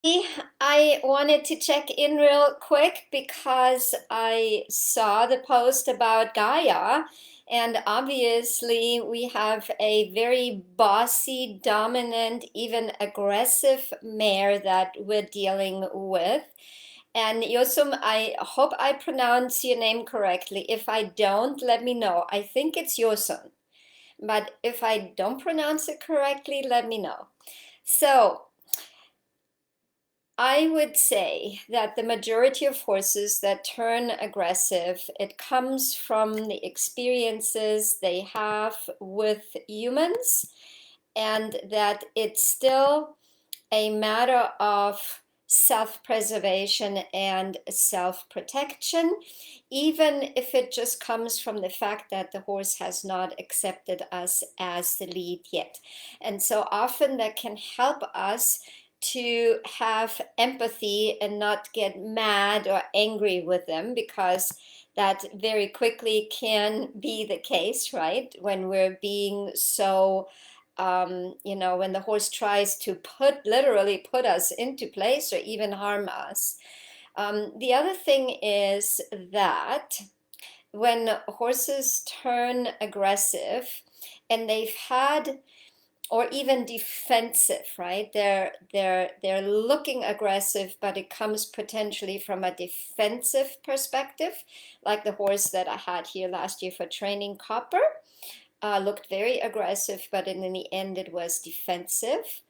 I wanted to check in real quick because I saw the post about Gaia, and obviously we have a very bossy, dominant, even aggressive mare that we're dealing with. And Yosum, I hope I pronounce your name correctly. If I don't, let me know. I think it's Yosun, but if I don't pronounce it correctly, let me know. So, I would say that the majority of horses that turn aggressive, it comes from the experiences they have with humans, and that it's still a matter of self-preservation and self-protection, even if it just comes from the fact that the horse has not accepted us as the lead yet. And so often that can help us to have empathy and not get mad or angry with them, because that very quickly can be the case, right? When we're being so when the horse tries to literally put us into place or even harm us. The other thing is that when horses turn aggressive and they've had, or even defensive, right? They're looking aggressive, but it comes potentially from a defensive perspective, like the horse that I had here last year for training, Copper. Looked very aggressive, but in the end it was defensive.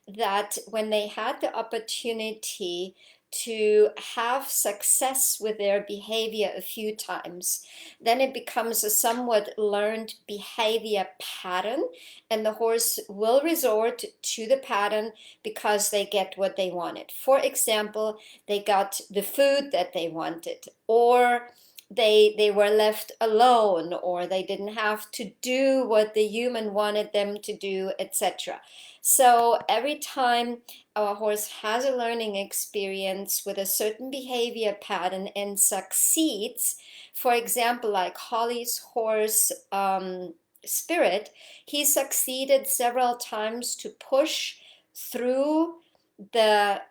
That when they had the opportunity to have success with their behavior a few times, then it becomes a somewhat learned behavior pattern, and the horse will resort to the pattern because they get what they wanted. For example, they got the food that they wanted, or they were left alone, or they didn't have to do what the human wanted them to do, etc. So every time our horse has a learning experience with a certain behavior pattern and succeeds, for example, like Holly's horse, Spirit, he succeeded several times to push through the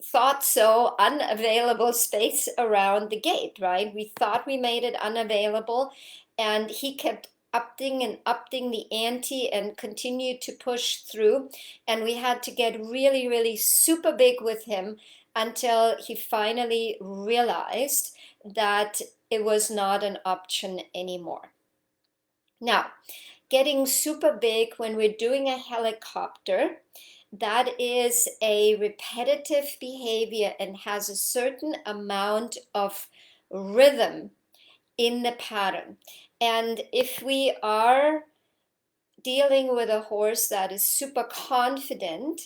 thought so unavailable space around the gate, right? We thought we made it unavailable, and he kept upping and upping the ante and continued to push through. And we had to get really, really super big with him until he finally realized that it was not an option anymore. Now, getting super big when we're doing a helicopter, that is a repetitive behavior and has a certain amount of rhythm in the pattern. And if we are dealing with a horse that is super confident,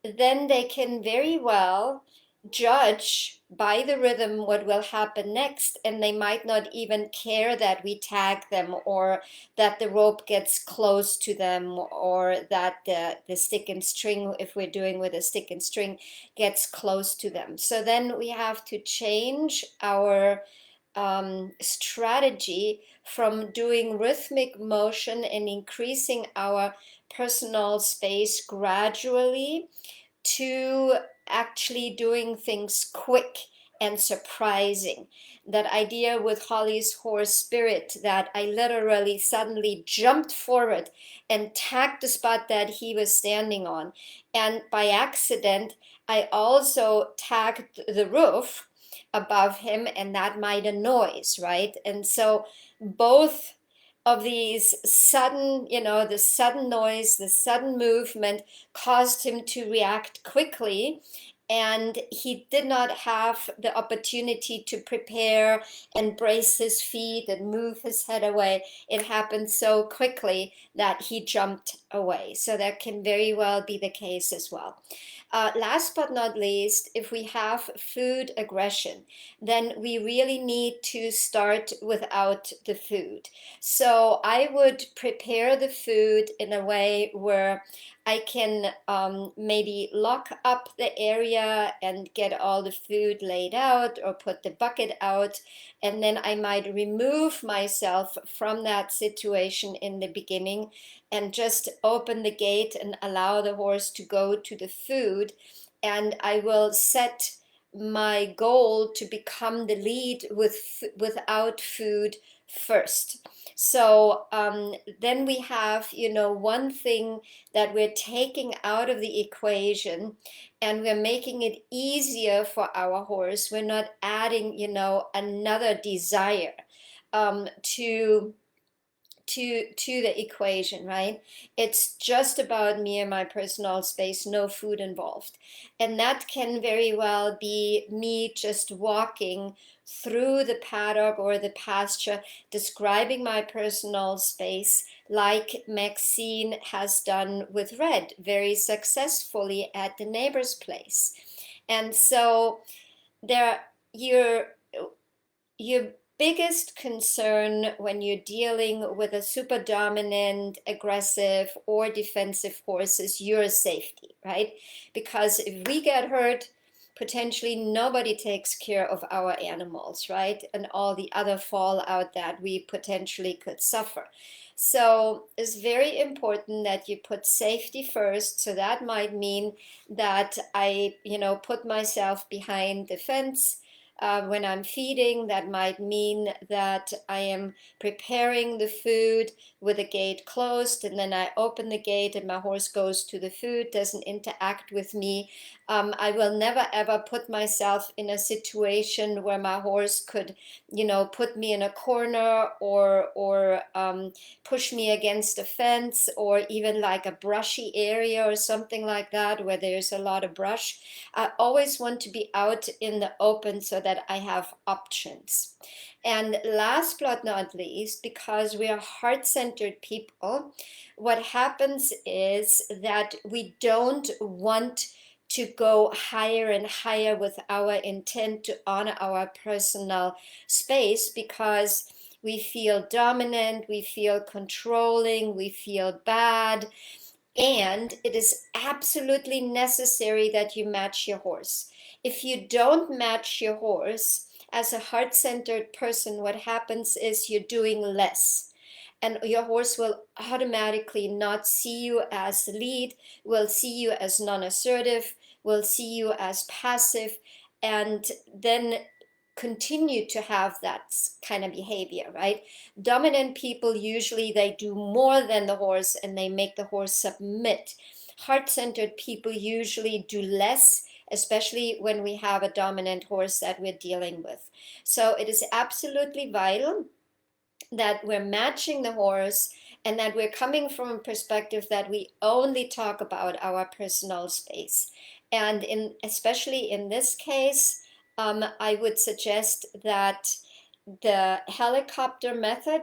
then they can very well judge by the rhythm what will happen next, and they might not even care that we tag them, or that the rope gets close to them, or that the stick and string, if we're doing with a stick and string, gets close to them. So then we have to change our strategy from doing rhythmic motion and increasing our personal space gradually to actually doing things quick and surprising. That idea with Holly's horse Spirit, that I literally suddenly jumped forward and tagged the spot that he was standing on. And by accident, I also tagged the roof above him, and that made a noise, right? And so both of these sudden, the sudden noise, the sudden movement caused him to react quickly, and he did not have the opportunity to prepare and brace his feet and move his head away. It happened so quickly that he jumped away. So that can very well be the case as well. Last but not least, if we have food aggression, then we really need to start without the food. So I would prepare the food in a way where I can maybe lock up the area and get all the food laid out, or put the bucket out, and then I might remove myself from that situation in the beginning and just open the gate and allow the horse to go to the food. and I will set my goal to become the lead without food first. So then we have, one thing that we're taking out of the equation, and we're making it easier for our horse. We're not adding, another desire to the equation, right? It's just about me and my personal space, no food involved. And that can very well be me just walking through the paddock or the pasture, describing my personal space like Maxine has done with Red very successfully at the neighbor's place. And so there your biggest concern when you're dealing with a super dominant, aggressive, or defensive horse is your safety, right? Because if we get hurt, potentially nobody takes care of our animals, right? And all the other fallout that we potentially could suffer. So it's very important that you put safety first. So that might mean that I, put myself behind the fence when I'm feeding. That might mean that I am preparing the food with the gate closed, and then I open the gate and my horse goes to the food, doesn't interact with me. I will never ever put myself in a situation where my horse could, put me in a corner or push me against a fence, or even like a brushy area or something like that where there's a lot of brush. I always want to be out in the open so that I have options. And last but not least, because we are heart-centered people, what happens is that we don't want to go higher and higher with our intent to honor our personal space, because we feel dominant, we feel controlling, we feel bad. And it is absolutely necessary that you match your horse. If you don't match your horse, as a heart-centered person, what happens is you're doing less. And your horse will automatically not see you as the lead, will see you as non-assertive, will see you as passive, and then continue to have that kind of behavior, right? Dominant people, usually they do more than the horse and they make the horse submit. Heart-centered people usually do less, especially when we have a dominant horse that we're dealing with. So it is absolutely vital that we're matching the horse, and that we're coming from a perspective that we only talk about our personal space. And especially in this case, I would suggest that the helicopter method.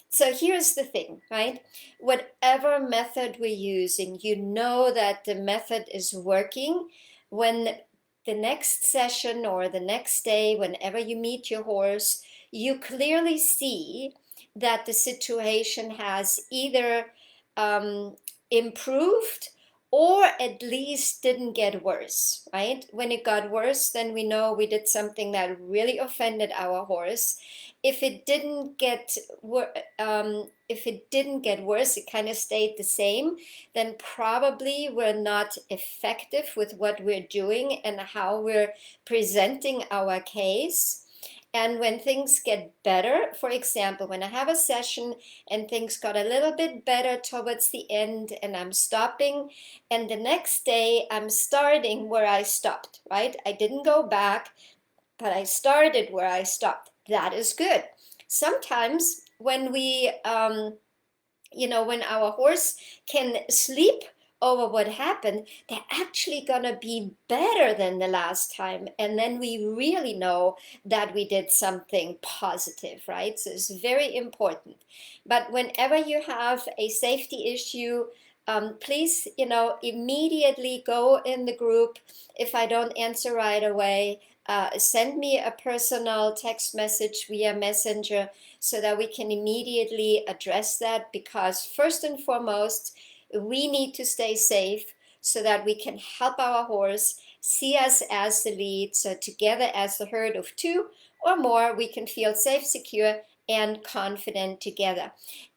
So here's the thing, right? Whatever method we're using, you know that the method is working when the next session or the next day, whenever you meet your horse, you clearly see that the situation has either improved or at least didn't get worse, right? When it got worse, then we know we did something that really offended our horse. If it didn't get worse, it kind of stayed the same, then probably we're not effective with what we're doing and how we're presenting our case. And when things get better, for example, when I have a session and things got a little bit better towards the end and I'm stopping, and the next day I'm starting where I stopped, right? I didn't go back, but I started where I stopped. That is good. Sometimes when when our horse can sleep over what happened, they're actually gonna be better than the last time. And then we really know that we did something positive, right? So it's very important. But whenever you have a safety issue, please, immediately go in the group. If I don't answer right away, send me a personal text message via Messenger so that we can immediately address that, because first and foremost, we need to stay safe so that we can help our horse see us as the lead. So together as the herd of two or more, we can feel safe, secure, and confident together.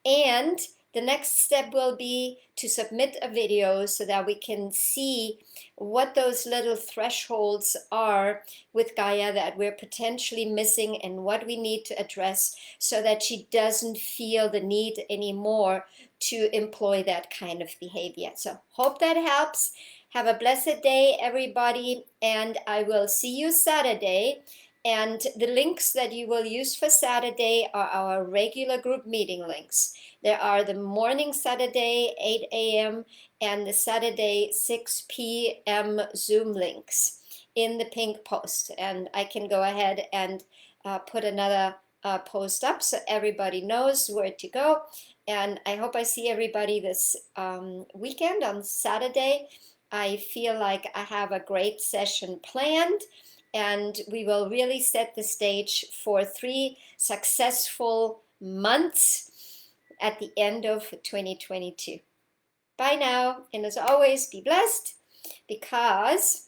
And The next step will be to submit a video so that we can see what those little thresholds are with Gaia that we're potentially missing and what we need to address so that she doesn't feel the need anymore to employ that kind of behavior. So hope that helps. Have a blessed day, everybody, and I will see you Saturday. And the links that you will use for Saturday are our regular group meeting links. There are the morning Saturday, 8 a.m., and the Saturday, 6 p.m. Zoom links in the pink post. And I can go ahead and put another post up so everybody knows where to go. And I hope I see everybody this weekend on Saturday. I feel like I have a great session planned, and we will really set the stage for 3 successful months at the end of 2022. Bye now, and as always, be blessed, because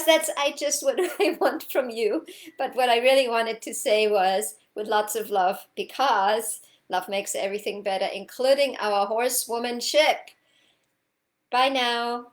that's just what I want from you. But what I really wanted to say was, with lots of love, because love makes everything better, including our horsewomanship. Bye now.